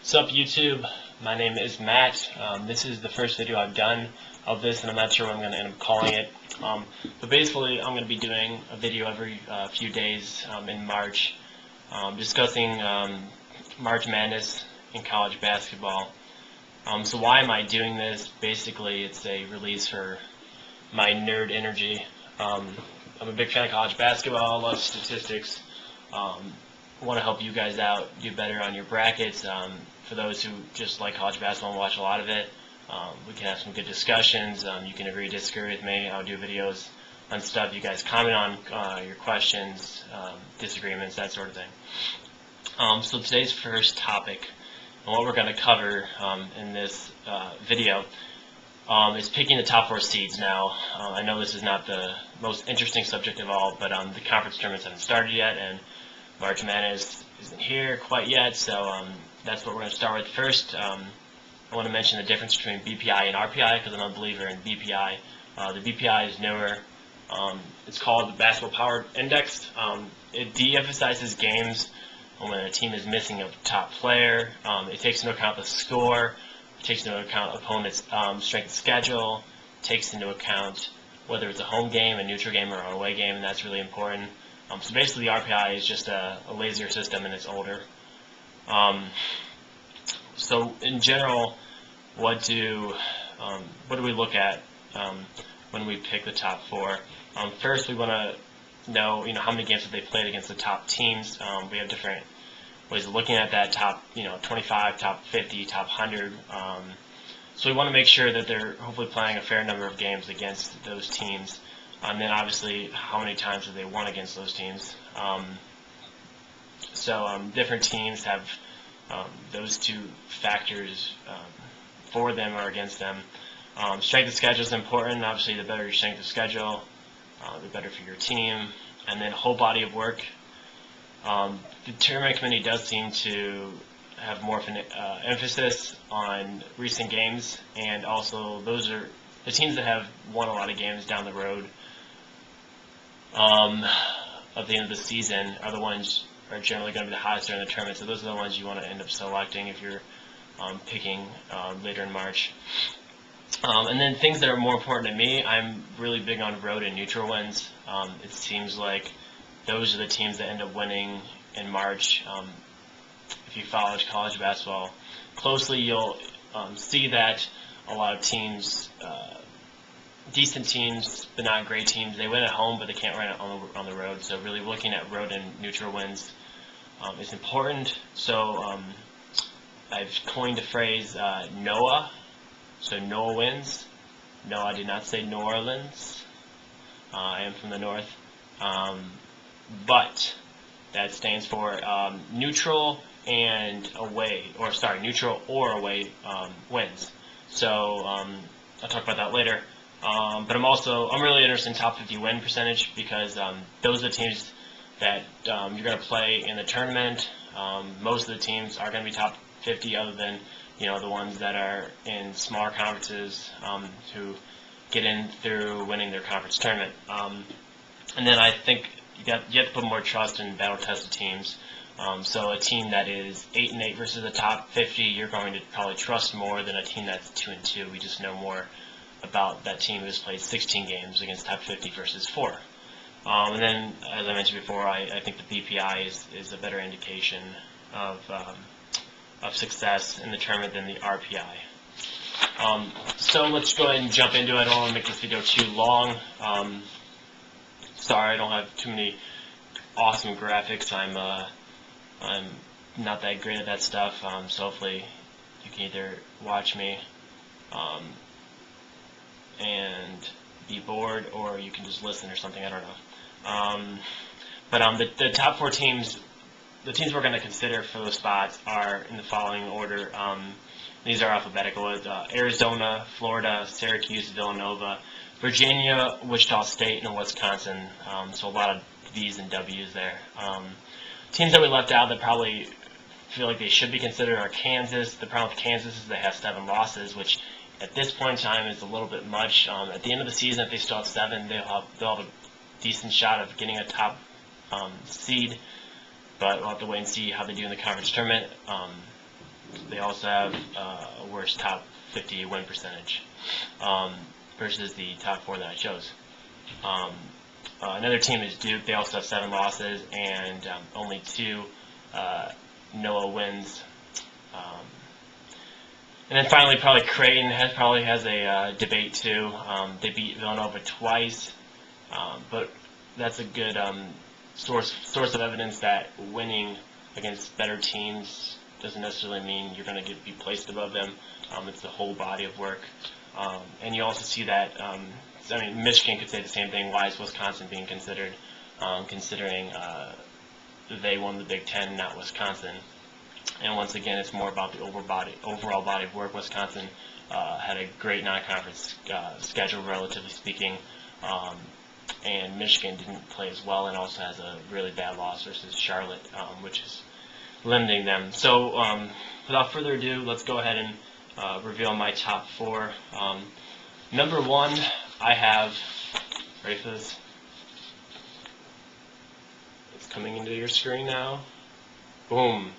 What's up, YouTube? My name is Matt. This is the first video I've done of this, and I'm not sure what I'm going to end up calling it. But basically, I'm going to be doing a video every few days in March, discussing March Madness in college basketball. So why am I doing this? Basically, it's a release for my nerd energy. I'm a big fan of college basketball. I love statistics. Want to help you guys out, do better on your brackets. For those who just like college basketball and watch a lot of it, we can have some good discussions. You can agree, disagree with me. I'll do videos on stuff you guys comment on, your questions, disagreements, that sort of thing. So today's first topic, and what we're going to cover in this video, is picking the top 4 seeds. Now, I know this is not the most interesting subject of all, but the conference tournaments haven't started yet, and March Madness isn't here quite yet, so that's what we're going to start with first. I want to mention the difference between BPI and RPI because I'm a believer in BPI. The BPI is newer. It's called the Basketball Power Index. It de-emphasizes games when a team is missing a top player. It takes into account the score. It takes into account opponent's strength of schedule. It takes into account whether it's a home game, a neutral game, or an away game, and that's really important. So basically, the RPI is just a lazier system, and it's older. So in general, what do we look at when we pick the top 4? First, we want to know, how many games have they played against the top teams. We have different ways of looking at that: top, 25, top 50, top 100. So we want to make sure that they're hopefully playing a fair number of games against those teams. And then obviously, how many times have they won against those teams? Different teams have those two factors for them or against them. Strength of schedule is important. Obviously, the better your strength of schedule, the better for your team. And then whole body of work. The tournament committee does seem to have more of an emphasis on recent games, and also those are the teams that have won a lot of games down the road. At the end of the season are the ones are generally going to be the highest during the tournament, so those are the ones you want to end up selecting if you're picking later in March. And then things that are more important to me, I'm really big on road and neutral wins. It seems like those are the teams that end up winning in March. If you follow college basketball closely, you'll see that a lot of teams, decent teams, but not great teams, they win at home, but they can't win it on the road. So really looking at road and neutral wins is important. So I've coined the phrase NOAA. So NOAA wins. No, I did not say New Orleans. I am from the north. But that stands for neutral and away, neutral or away wins. So I'll talk about that later. But I'm really interested in top 50 win percentage because those are the teams that you're going to play in the tournament. Most of the teams are going to be top 50, other than the ones that are in smaller conferences who get in through winning their conference tournament. And then I think you have to put more trust in battle-tested teams. So a team that is 8-8 versus the top 50, you're going to probably trust more than a team that's 2-2. We just know more about that team who's played 16 games against top 50 versus 4. And then, as I mentioned before, I think the BPI is a better indication of success in the tournament than the RPI. So let's go ahead and jump into it. I don't want to make this video too long. Sorry, I don't have too many awesome graphics. I'm not that great at that stuff. So hopefully you can either watch me and be bored, or you can just listen or something. I don't know. But the top 4 teams, the teams we're going to consider for those spots are in the following order. These are alphabetical: Arizona, Florida, Syracuse, Villanova, Virginia, Wichita State, and Wisconsin. So a lot of V's and W's there. Teams that we left out that probably feel like they should be considered are Kansas. The problem with Kansas is they have 7 losses, which at this point in time is a little bit much. At the end of the season, if they still have 7, they'll have a decent shot of getting a top seed. But we'll have to wait and see how they do in the conference tournament. They also have a worse top 50 win percentage versus the top 4 that I chose. Another team is Duke. They also have 7 losses and only 2 NOAA wins. And then finally, probably Creighton probably has a debate too. They beat Villanova twice, but that's a good source of evidence that winning against better teams doesn't necessarily mean you're going to be placed above them. It's the whole body of work, and you also see that. I mean, Michigan could say the same thing. Why is Wisconsin being considered, considering they won the Big Ten, not Wisconsin? And once again, it's more about the overall body of work. Wisconsin had a great non-conference schedule, relatively speaking, and Michigan didn't play as well and also has a really bad loss versus Charlotte, which is limiting them. So without further ado, let's go ahead and reveal my top 4. Number 1, I have, ready for this? It's coming into your screen now. Boom.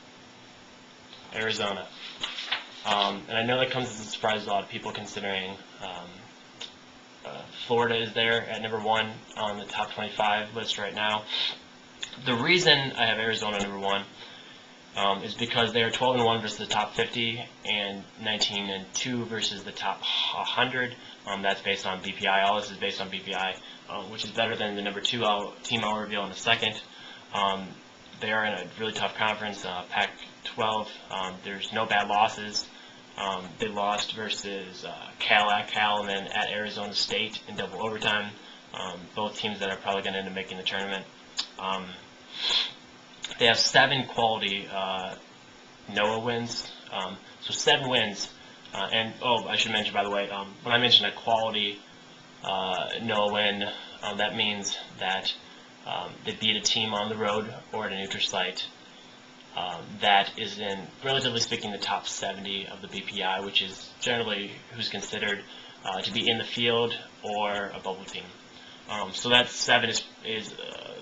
Arizona. And I know that comes as a surprise to a lot of people, considering Florida is there at number 1 on the top 25 list right now. The reason I have Arizona number 1 is because they are 12-1 versus the top 50 and 19-2 versus the top 100. That's based on BPI. All this is based on BPI, which is better than the number 2 team I'll reveal in a second. They are in a really tough conference, Pac-12. There's no bad losses. They lost versus Cal and then at Arizona State in double overtime. Both teams that are probably going to end up making the tournament. They have 7 quality NOAA wins. So 7 wins. And, I should mention, by the way, when I mention a quality NOAA win, that means that they beat a team on the road or at a neutral site that is in, relatively speaking, the top 70 of the BPI, which is generally who's considered to be in the field or a bubble team. So that 7 is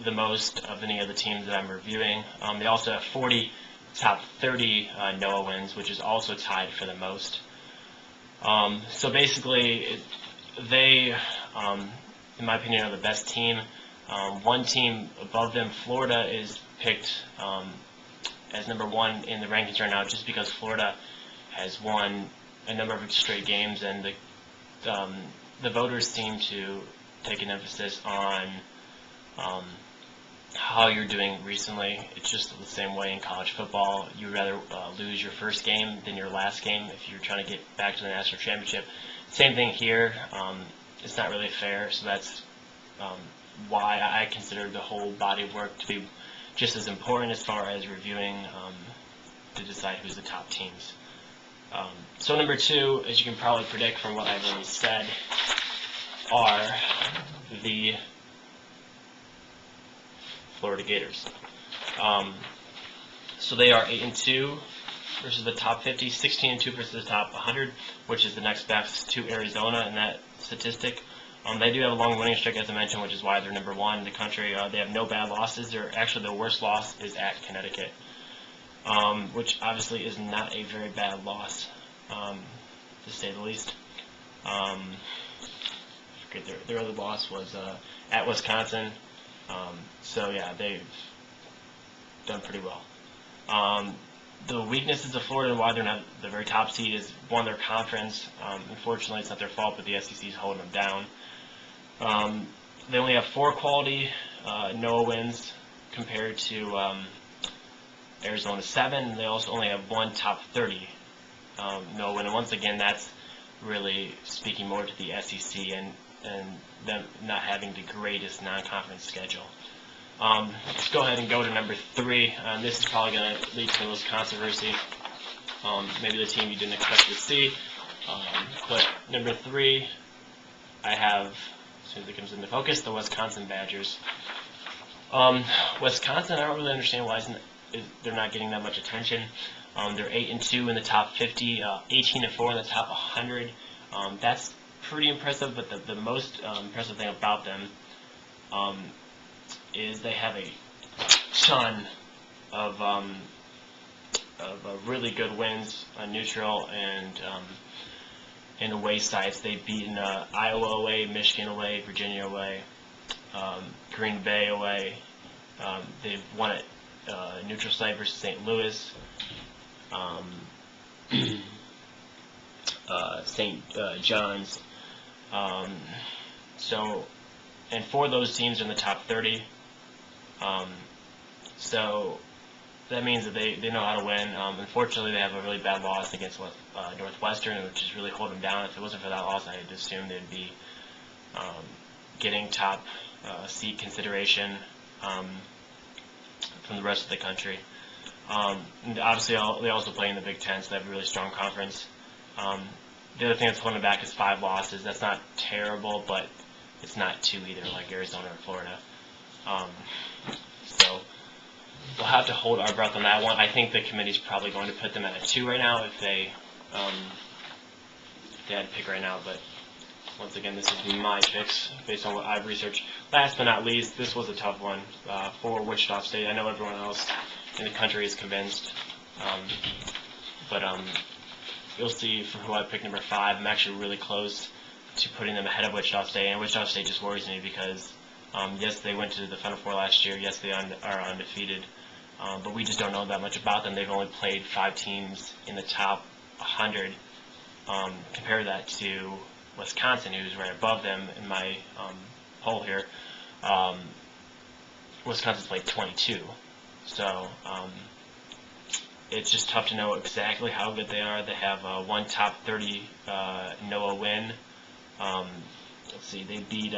the most of any of the teams that I'm reviewing. They also have 40 top 30 NOAA wins, which is also tied for the most. So basically, they, in my opinion, are the best team. One team above them, Florida, is picked as number 1 in the rankings right now, just because Florida has won a number of straight games, and the voters seem to take an emphasis on how you're doing recently. It's just the same way in college football. You'd rather lose your first game than your last game if you're trying to get back to the national championship. Same thing here. It's not really fair, so that's why I consider the whole body of work to be just as important as far as reviewing to decide who's the top teams. So number 2, as you can probably predict from what I've already said, are the Florida Gators. So they are 8-2 versus the top 50, 16-2 versus the top 100, which is the next best to Arizona in that statistic. They do have a long winning streak, as I mentioned, which is why they're number 1 in the country. They have no bad losses. Actually, their worst loss is at Connecticut, which obviously is not a very bad loss, to say the least. Their other loss was at Wisconsin. So yeah, they've done pretty well. The weaknesses of Florida and why they're not the very top seed is, one, their conference. Unfortunately, it's not their fault, but the SEC is holding them down. They only have 4 quality NOAA wins compared to Arizona's 7. They also only have 1 top 30 NOAA win. And once again, that's really speaking more to the SEC and them not having the greatest non-conference schedule. Let's go ahead and go to number 3. This is probably going to lead to the most controversy. Maybe the team you didn't expect to see. But number 3, I have, as soon as it comes into focus, the Wisconsin Badgers. Wisconsin, I don't really understand why they're not getting that much attention. They're 8-2 in the top 50, 18-4 in the top 100. That's pretty impressive, but the most impressive thing about them is they have a ton of really good wins on neutral and in away sites. They've beaten Iowa away, Michigan away, Virginia away, Green Bay away. They've won at neutral site versus St. Louis, St. John's. And 4 of those teams are in the top 30. So that means that they know how to win. Unfortunately, they have a really bad loss against Northwestern, which is really holding them down. If it wasn't for that loss, I'd assume they'd be getting top seat consideration from the rest of the country. And obviously, they also play in the Big Ten, so they have a really strong conference. The other thing that's holding them back is 5 losses. That's not terrible, but it's not 2 either, like Arizona or Florida. So we'll have to hold our breath on that one. I think the committee's probably going to put them at a 2 right now if they had to pick right now. But once again, this is my picks based on what I've researched. Last but not least, this was a tough one for Wichita State. I know everyone else in the country is convinced, but you'll see for who I picked number 5. I'm actually really close to putting them ahead of Wichita State, and Wichita State just worries me because yes, they went to the Final Four last year. Yes, they are undefeated, but we just don't know that much about them. They've only played 5 teams in the top 100. Compare that to Wisconsin, who's right above them in my poll here. Wisconsin's played 22, so it's just tough to know exactly how good they are. They have 1 top 30 NOAA win. Let's see, they beat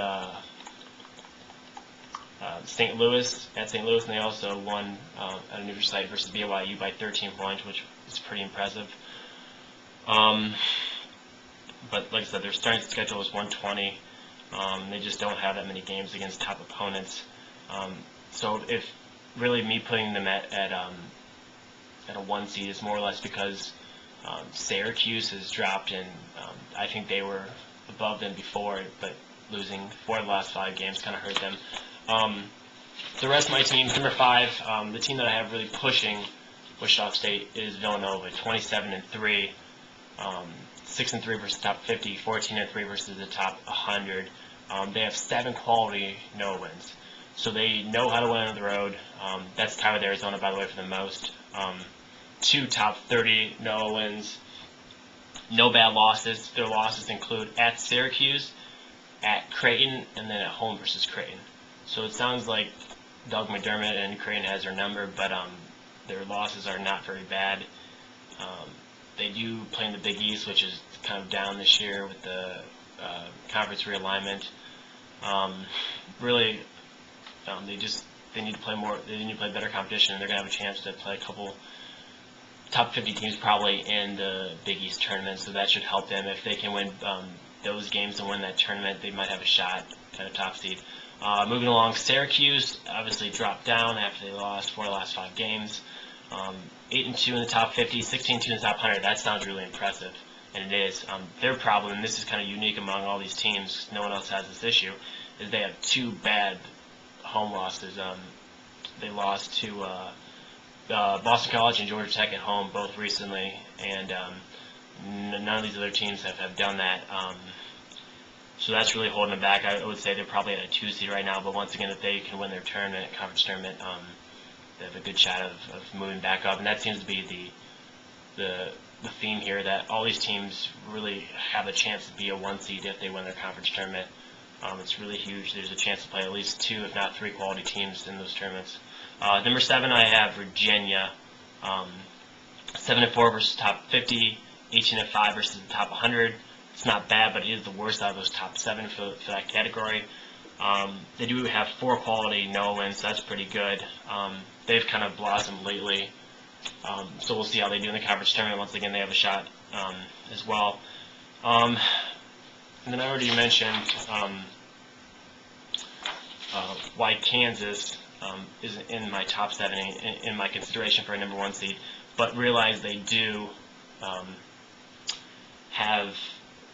St. Louis at St. Louis, and they also won at a neutral site versus BYU by 13 points, which is pretty impressive. But like I said, their starting schedule is 120. They just don't have that many games against top opponents. So if really me putting them at a 1 seed is more or less because Syracuse has dropped, and I think they were above them before, but losing 4 of the last 5 games kind of hurt them. The rest of my teams, number 5, the team that I have really pushing Wichita State is Villanova, 27-3, 6-3 versus the top 50, 14-3 versus the top 100. They have 7 quality NOAA wins, so they know how to win on the road. That's tied with Arizona, by the way, for the most. 2 top 30 NOAA wins. No bad losses. Their losses include at Syracuse, at Creighton, and then at home versus Creighton. So it sounds like Doug McDermott and Creighton has their number, but their losses are not very bad. They do play in the Big East, which is kind of down this year with the conference realignment. Really, they need to play more. They need to play better competition, and they're going to have a chance to play a couple top 50 teams probably in the Big East tournament. So that should help them if they can win those games and win that tournament. They might have a shot at a top seed. Moving along, Syracuse obviously dropped down after they lost 4 of the last 5 games. 8-2 in the top 50, 16-2 in the top 100. That sounds really impressive, and it is. Their problem, and this is kind of unique among all these teams, no one else has this issue, is they have 2 bad home losses. They lost to Boston College and Georgia Tech at home both recently, and none of these other teams have done that. So that's really holding them back. I would say they're probably at a 2 seed right now, but once again, if they can win their tournament, conference tournament, they have a good shot of moving back up. And that seems to be the theme here, that all these teams really have a chance to be a 1 seed if they win their conference tournament. It's really huge. There's a chance to play at least 2, if not 3 quality teams in those tournaments. Number 7, I have Virginia, 7-4 versus top 50, 18-5 versus the top 100. It's not bad, but it is the worst out of those top 7 for that category. They do have 4 quality NOAA wins, so that's pretty good. They've kind of blossomed lately, so we'll see how they do in the conference tournament. Once again, they have a shot as well. And then I already mentioned why Kansas is in my top 7 in my consideration for a number 1 seed, but realize they do have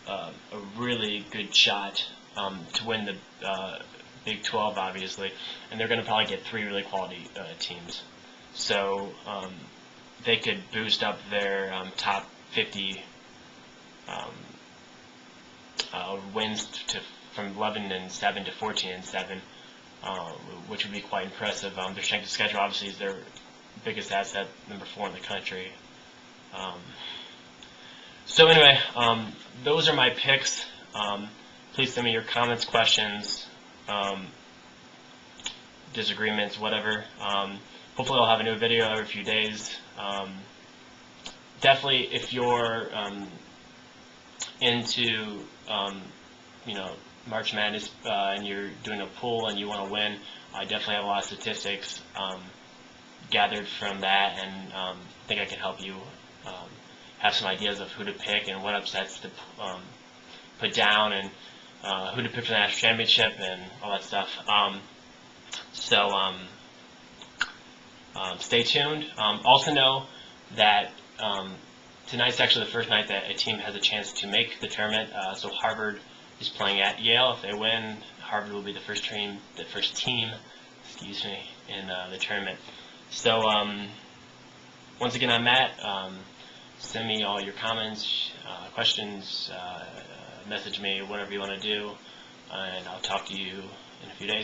a really good shot to win the Big 12, obviously, and they're going to probably get 3 really quality teams. So they could boost up their top 50 wins from 11-7 to 14-7, which would be quite impressive. Their strength of schedule obviously is their biggest asset, number 4 in the country. So anyway, those are my picks. Please send me your comments, questions, disagreements, whatever. Hopefully I'll have a new video every few days. Definitely, if you're into March Madness and you're doing a pool and you want to win, I definitely have a lot of statistics gathered from that, and I think I can help you have some ideas of who to pick and what upsets to put down, and who to pick for the national championship and all that stuff. Stay tuned. Also know that tonight's actually the first night that a team has a chance to make the tournament. So Harvard is playing at Yale. If they win, Harvard will be the first team, excuse me, in the tournament. So once again, I'm Matt. Send me all your comments, questions, message me, whatever you want to do, and I'll talk to you in a few days.